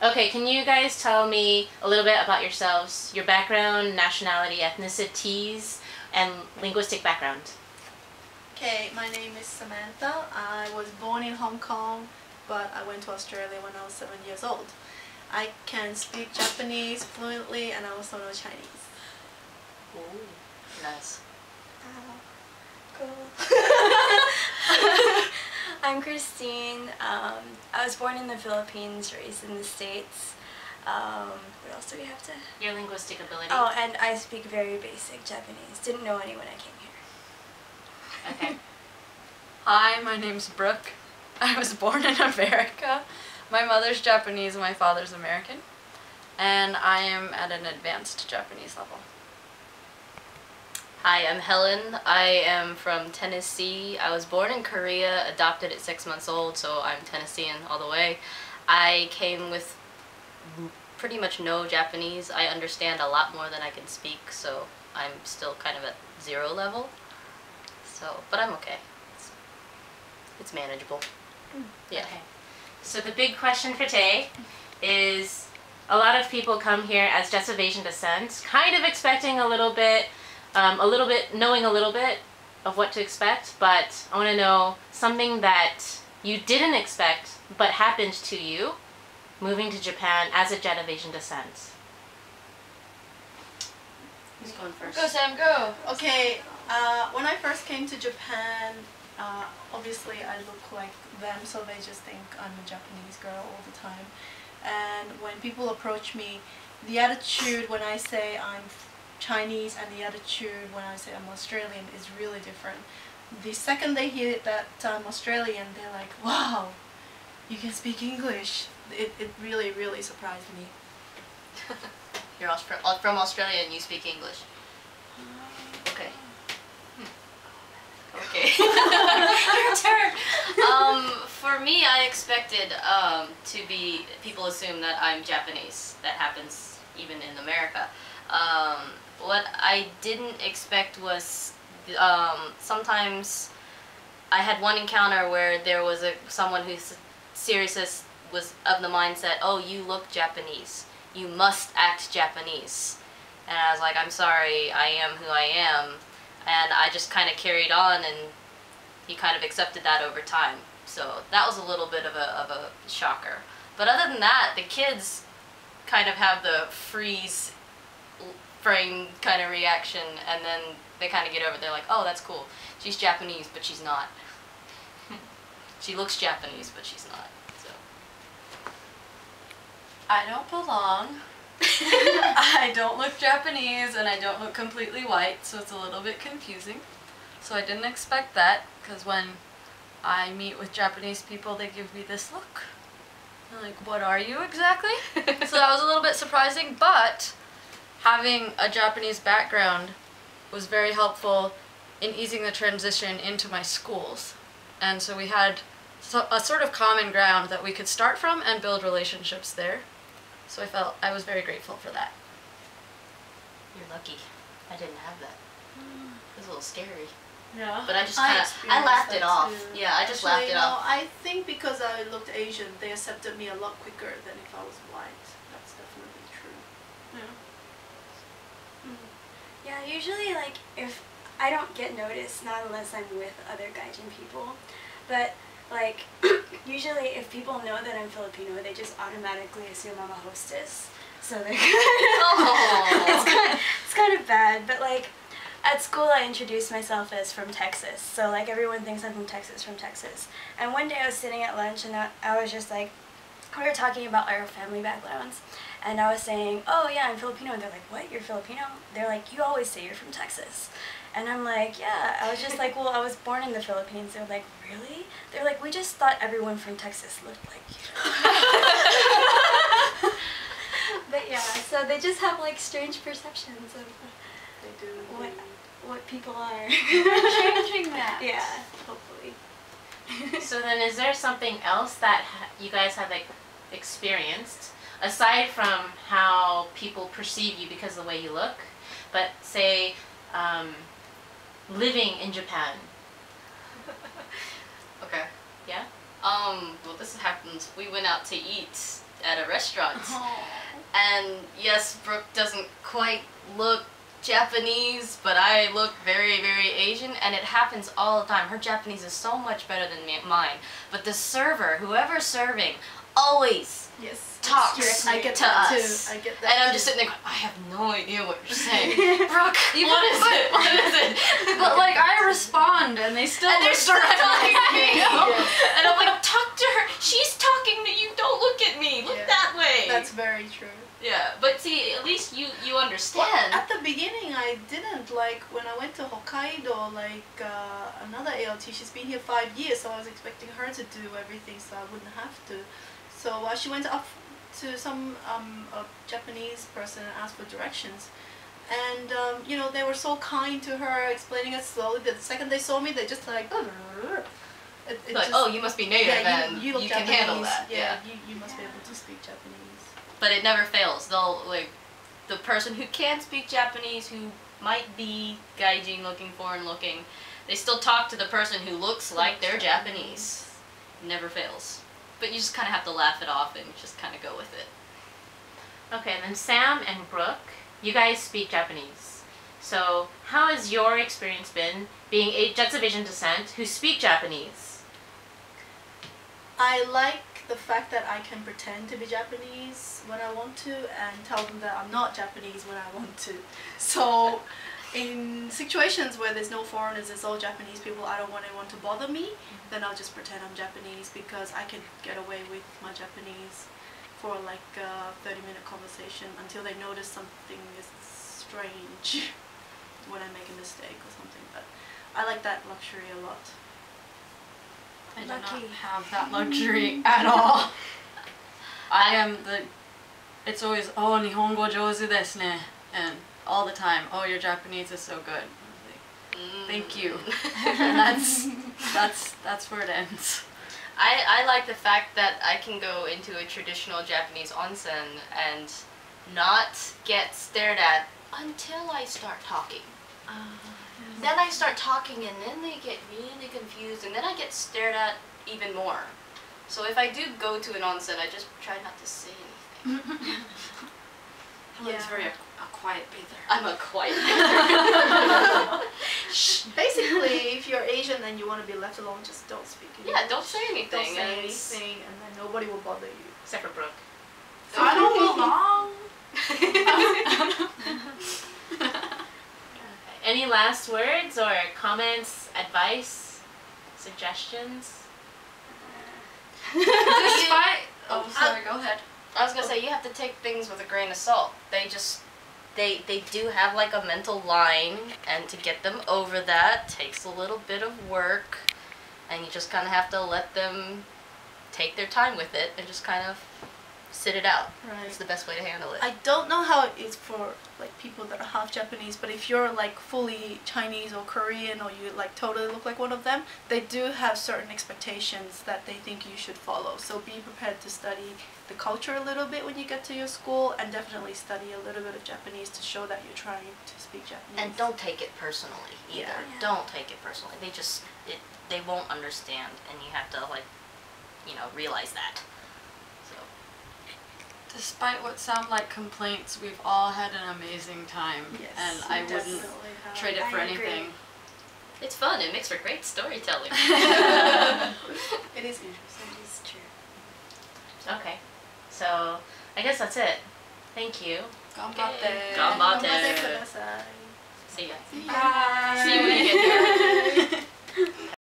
Okay, can you guys tell me a little bit about yourselves, your background, nationality, ethnicities, and linguistic background? Okay, my name is Samantha. I was born in Hong Kong, but I went to Australia when I was 7 years old. I can speak Japanese fluently and I also know Chinese. Ooh, nice. Cool. I'm Christine. I was born in the Philippines, raised in the States. What else do we have to? Your linguistic ability. Oh, and I speak very basic Japanese. Didn't know any when I came here. Okay. Hi, my name's Brooke. I was born in America. My mother's Japanese and my father's American. And I am at an advanced Japanese level. Hi, I'm Helen. I am from Tennessee. I was born in Korea, adopted at 6 months old, so I'm Tennessean all the way. I came with pretty much no Japanese. I understand a lot more than I can speak, so I'm still kind of at 0 level. So, but I'm okay. It's manageable. Yeah. Okay. So the big question for today is, a lot of people come here as just of Asian descent, kind of expecting a little bit, knowing a little bit of what to expect, but I want to know something that you didn't expect but happened to you moving to Japan as a Jet of Asian descent. Who's going first? Go, Sam, go! Okay, when I first came to Japan, obviously I look like them, so they just think I'm a Japanese girl all the time. And when people approach me, the attitude when I say I'm Chinese and the attitude when I say I'm Australian is really different. The second they hear that I'm Australian, they're like, wow, you can speak English. It really, really surprised me. You're from Australia and you speak English. Okay. Okay. Your turn. For me, I expected to be, people assume that I'm Japanese. That happens even in America. What I didn't expect was sometimes I had one encounter where there was someone who seriously was of the mindset, oh, you look Japanese. You must act Japanese. And I was like, I'm sorry, I am who I am. And I just kind of carried on, and he kind of accepted that over time. So that was a little bit of a shocker. But other than that, the kids kind of have the freeze frame kind of reaction, and then they kind of get over it. They're like, oh, that's cool. She's Japanese, but she's not. She looks Japanese, but she's not. So I don't belong. I don't look Japanese and I don't look completely white, so it's a little bit confusing. So I didn't expect that, because when I meet with Japanese people, they give me this look. They're like, what are you exactly? So that was a little bit surprising, but having a Japanese background was very helpful in easing the transition into my schools. And so we had a sort of common ground that we could start from and build relationships there. So I was very grateful for that. you're lucky. I didn't have that. It was a little scary. Yeah. But I just kind of, I laughed it off. Yeah, I just laughed it off. I think because I looked Asian, they accepted me a lot quicker than if I was white. That's definitely true. Yeah. Yeah, usually like if I don't get noticed, not unless I'm with other Gaijin people, but like usually if people know that I'm Filipino, they just automatically assume I'm a hostess. So they're it's kind of bad, but like at school I introduced myself as from Texas, so like everyone thinks I'm from Texas. And one day I was sitting at lunch and I was just like, we were talking about our family backgrounds, and I was saying, oh yeah, I'm Filipino, and they're like, what, you're Filipino? They're like, you always say you're from Texas. And I'm like, yeah. I was just like, well, I was born in the Philippines. They're like, really? They're like, we just thought everyone from Texas looked like you. But yeah, so they just have like strange perceptions of what people are. Changing that. Yeah, hopefully. So then, is there something else that you guys have experienced, aside from how people perceive you because of the way you look, but say, living in Japan? Okay. Yeah? Well, this happens. We went out to eat at a restaurant. And yes, Brooke doesn't quite look Japanese, but I look very, very Asian, and it happens all the time. Her Japanese is so much better than mine. But the server, whoever's serving, always Yes. talks I get to that us. too. I get that And I'm too. just sitting there going, I have no idea what you're saying. Brooke, Even what is it? What is it? But like I respond and they still And they're look still talking to me. Yes. And I'm like, talk to her. She's talking to you. Don't look at me. Look Yeah. that way. That's very true. yeah. But see, at least you Well, understand. at the beginning, I didn't like when I went to Hokkaido. Like another ALT, she's been here 5 years, so I was expecting her to do everything, so I wouldn't have to. So she went up to some a Japanese person and asked for directions, and you know, they were so kind to her, explaining it slowly. The second they saw me, they just like. It like, just, oh, you must be native, yeah, and you look you Japanese. can handle that. Yeah, you must be able to speak Japanese. But it never fails. They'll like the person who can speak Japanese, who might be gaijin looking, foreign looking, they still talk to the person who looks like they're Japanese. Never fails. But you just kind of have to laugh it off and just kind of go with it. Okay, and then Sam and Brooke, you guys speak Japanese. So how has your experience been being Jets of Asian descent who speak Japanese? I like the fact that I can pretend to be Japanese when I want to and tell them that I'm not Japanese when I want to. So in situations where there's no foreigners, it's all Japanese people, I don't want anyone to bother me, then I'll just pretend I'm Japanese because I can get away with my Japanese for like a 30-minute conversation until they notice something is strange when I make a mistake or something. But I like that luxury a lot. I do Lucky. not have that luxury at all. I am the. It's always oh Nihongo jozu desu ne, and all the time oh your Japanese is so good. I was like, thank you. And that's where it ends. I like the fact that I can go into a traditional Japanese onsen and not get stared at until I start talking. Then I start talking and then they get really confused and then I get stared at even more. So if I do go to an onsen, I just try not to say anything. Helen's very a quiet bather. I'm a quiet Basically, if you're Asian and you want to be left alone, just don't speak. Yeah, don't say anything. Don't say and anything, and then nobody will bother you. Except for Brooke. I don't belong. Any last words or comments, advice, suggestions? Despite oh sorry, go ahead. I was gonna say you have to take things with a grain of salt. They do have like a mental line, and to get them over that takes a little bit of work, and you just kind of have to let them take their time with it and just kind of sit it out. Right. It's the best way to handle it. I don't know how it is for like people that are half Japanese, but if you're like fully Chinese or Korean or you like totally look like one of them, they do have certain expectations that they think you should follow. So be prepared to study the culture a little bit when you get to your school, and definitely study a little bit of Japanese to show that you're trying to speak Japanese. And don't take it personally either. Yeah. Don't take it personally. They won't understand, and you have to realize that. So Despite what sound like complaints, we've all had an amazing time, Yes, and I wouldn't definitely have. trade it I for agree. anything. it's fun. It makes for great storytelling. It is interesting. That is true. Okay. So I guess that's it. Thank you. Ganbatte. Ganbatte. Ganbatte kudasai. See ya. Bye.